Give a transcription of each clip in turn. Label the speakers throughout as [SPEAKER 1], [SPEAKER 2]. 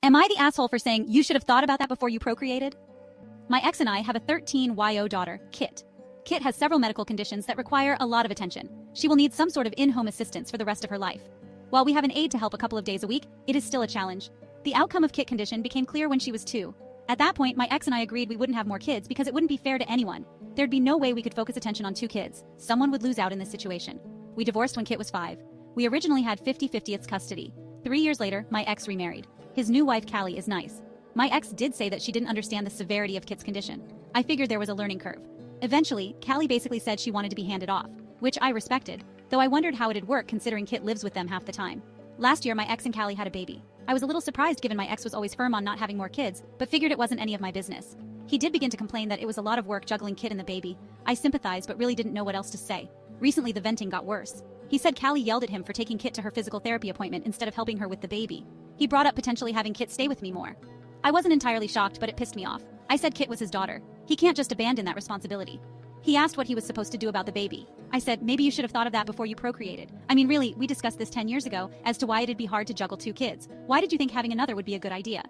[SPEAKER 1] Am I the asshole for saying you should have thought about that before you procreated? My ex and I have a 13-year-old daughter, Kit. Kit has several medical conditions that require a lot of attention. She will need some sort of in-home assistance for the rest of her life. While we have an aide to help a couple of days a week, it is still a challenge. The outcome of Kit's condition became clear when she was 2. At that point, my ex and I agreed we wouldn't have more kids because it wouldn't be fair to anyone. There'd be no way we could focus attention on 2 kids. Someone would lose out in this situation. We divorced when Kit was 5. We originally had 50-50 custody. 3 years later, my ex remarried. His new wife, Callie, is nice. My ex did say that she didn't understand the severity of Kit's condition. I figured there was a learning curve. Eventually, Callie basically said she wanted to be handed off, which I respected, though I wondered how it'd work considering Kit lives with them half the time. Last year, my ex and Callie had a baby. I was a little surprised given my ex was always firm on not having more kids, but figured it wasn't any of my business. He did begin to complain that it was a lot of work juggling Kit and the baby. I sympathized but really didn't know what else to say. Recently, the venting got worse. He said Callie yelled at him for taking Kit to her physical therapy appointment instead of helping her with the baby. He brought up potentially having Kit stay with me more. I wasn't entirely shocked, but it pissed me off. I said Kit was his daughter. He can't just abandon that responsibility. He asked what he was supposed to do about the baby. I said, maybe you should have thought of that before you procreated. I mean, really, we discussed this 10 years ago as to why it'd be hard to juggle 2 kids. Why did you think having another would be a good idea?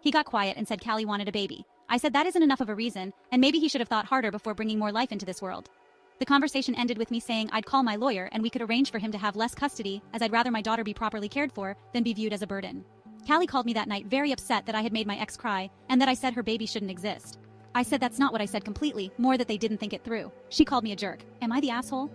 [SPEAKER 1] He got quiet and said Callie wanted a baby. I said that isn't enough of a reason, and maybe he should have thought harder before bringing more life into this world. The conversation ended with me saying I'd call my lawyer and we could arrange for him to have less custody, as I'd rather my daughter be properly cared for than be viewed as a burden. Callie called me that night very upset that I had made my ex cry and that I said her baby shouldn't exist. I said that's not what I said completely, more that they didn't think it through. She called me a jerk. Am I the asshole?